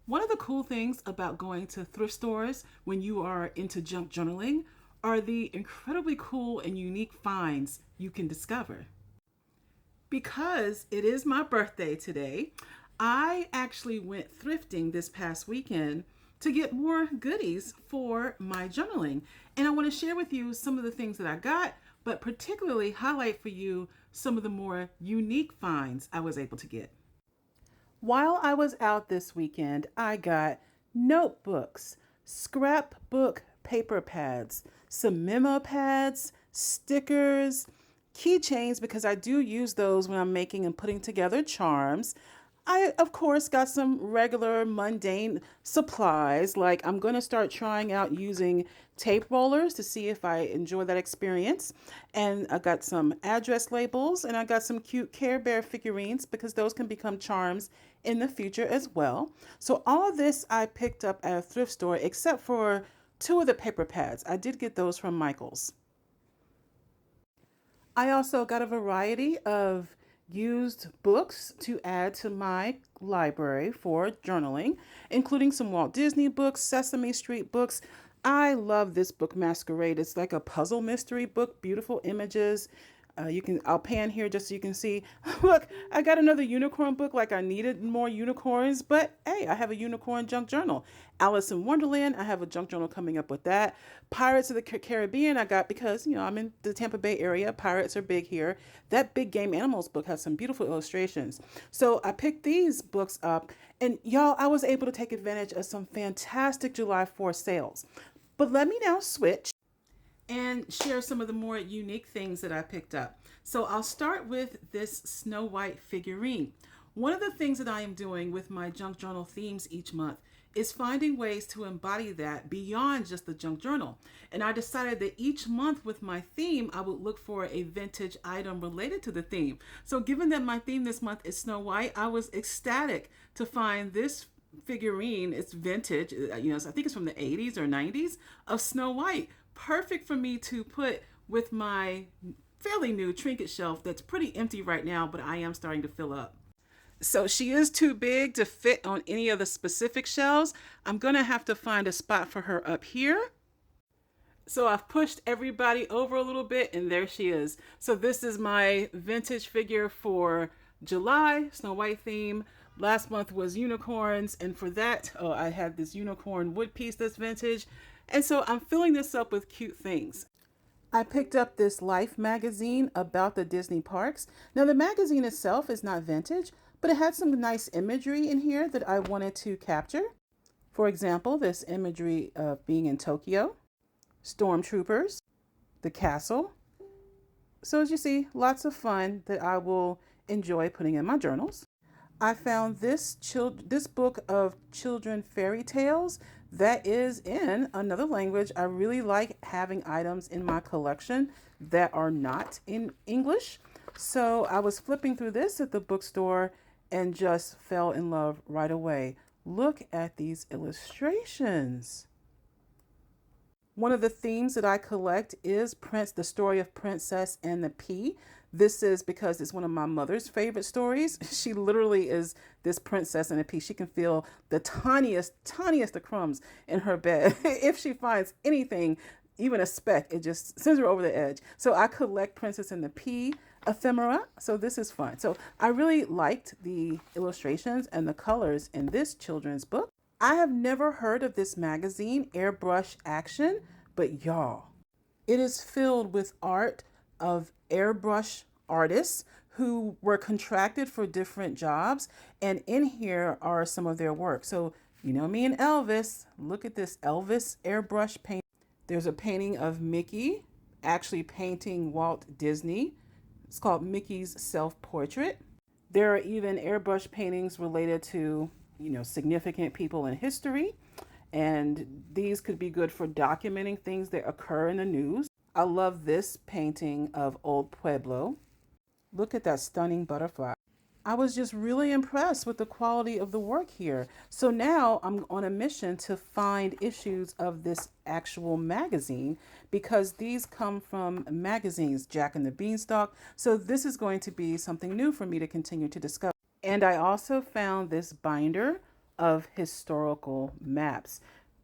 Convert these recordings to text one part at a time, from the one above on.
One of the cool things about going to thrift stores when you are into junk journaling are the incredibly cool and unique finds you can discover. Because it is my birthday today, I actually went thrifting this past weekend to get more goodies for my journaling. And I want to share with you some of the things that I got, but particularly highlight for you some of the more unique finds I was able to get. While I was out this weekend, I got notebooks, scrapbook paper pads, some memo pads, stickers, keychains because I do use those when I'm making and putting together charms. I, of course, got some regular mundane supplies, like I'm going to start trying out using tape rollers to see if I enjoy that experience. And I got some address labels and I got some cute Care Bear figurines because those can become charms in the future as well. So all of this I picked up at a thrift store except for two of the paper pads. I did get those from Michael's. I also got a variety of used books to add to my library for journaling, including some Walt Disney books, Sesame Street books. I love this book Masquerade. It's like a puzzle mystery book, beautiful images. I'll pan here just so you can see. Look, I got another unicorn book like I needed more unicorns, but hey, I have a unicorn junk journal. Alice in Wonderland, I have a junk journal coming up with that. Pirates of the Caribbean, I got because, I'm in the Tampa Bay area. Pirates are big here. That Big Game Animals book has some beautiful illustrations. So I picked these books up, and y'all, I was able to take advantage of some fantastic July 4th sales. But let me now switch and share some of the more unique things that I picked up. So I'll start with this Snow White figurine. One of the things that I am doing with my junk journal themes each month is finding ways to embody that beyond just the junk journal. And I decided that each month with my theme, I would look for a vintage item related to the theme. So given that my theme this month is Snow White, I was ecstatic to find this figurine. It's vintage, I think it's from the 80s or 90s of Snow White. Perfect for me to put with my fairly new trinket shelf that's pretty empty right now, but I am starting to fill up. So she is too big to fit on any of the specific shelves. I'm going to have to find a spot for her up here. So I've pushed everybody over a little bit and there she is. So this is my vintage figure for July, Snow White theme. Last month was unicorns, and for that, I had this unicorn wood piece that's vintage. And so I'm filling this up with cute things. I picked up this Life magazine about the Disney parks. Now the magazine itself is not vintage, but it had some nice imagery in here that I wanted to capture. For example, this imagery of being in Tokyo, stormtroopers, the castle. So as you see, lots of fun that I will enjoy putting in my journals. I found this book of children fairy tales that is in another language. I really like having items in my collection that are not in English. So I was flipping through this at the bookstore and just fell in love right away. Look at these illustrations. One of the themes that I collect is the story of Princess and the Pea. This is because it's one of my mother's favorite stories. She literally is this princess in a pea. She can feel the tiniest of crumbs in her bed. If she finds anything, even a speck, it just sends her over the edge. So I collect Princess and the Pea ephemera. So this is fun. So I really liked the illustrations and the colors in this children's book. I have never heard of this magazine, Airbrush Action, but y'all, it is filled with art of airbrush artists who were contracted for different jobs. And in here are some of their work. So, me and Elvis, look at this Elvis airbrush paint. There's a painting of Mickey actually painting Walt Disney. It's called Mickey's Self-Portrait. There are even airbrush paintings related to, significant people in history. And these could be good for documenting things that occur in the news. I love this painting of Old Pueblo. Look at that stunning butterfly. I was just really impressed with the quality of the work here. So now I'm on a mission to find issues of this actual magazine because these come from magazines, Jack and the Beanstalk. So this is going to be something new for me to continue to discover. And I also found this binder of historical maps.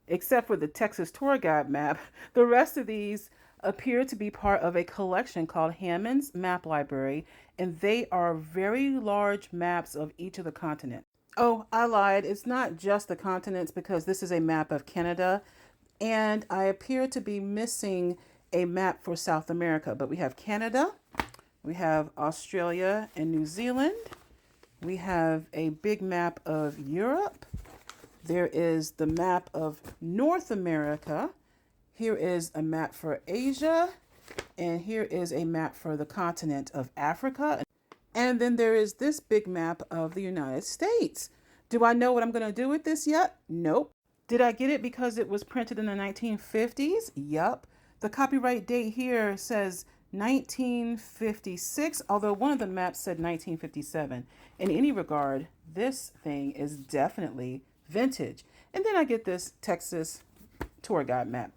Except for the Texas Tour Guide map, the rest of these appear to be part of a collection called Hammond's Map Library, and they are very large maps of each of the continents. Oh, I lied. It's not just the continents because this is a map of Canada, and I appear to be missing a map for South America. But we have Canada, we have Australia and New Zealand, we have a big map of Europe, there is the map of North America, here is a map for Asia, and here is a map for the continent of Africa. And then there is this big map of the United States. Do I know what I'm going to do with this yet? Nope. Did I get it because it was printed in the 1950s? Yup. The copyright date here says 1956, although one of the maps said 1957. In any regard, this thing is definitely vintage. And then I get this Texas tour guide map.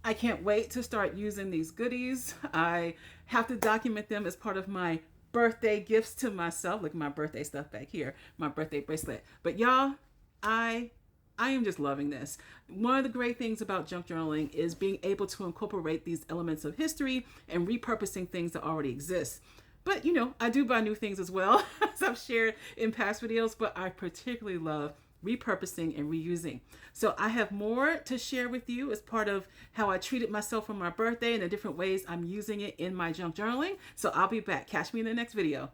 I can't wait to start using these goodies. I have to document them as part of my birthday gifts to myself. Look at my birthday stuff back here, my birthday bracelet. But y'all, I am just loving this. One of the great things about junk journaling is being able to incorporate these elements of history and repurposing things that already exist. But you know, I do buy new things as well, as I've shared in past videos, but I particularly love repurposing and reusing. So I have more to share with you as part of how I treated myself for my birthday and the different ways I'm using it in my junk journaling. So I'll be back. Catch me in the next video.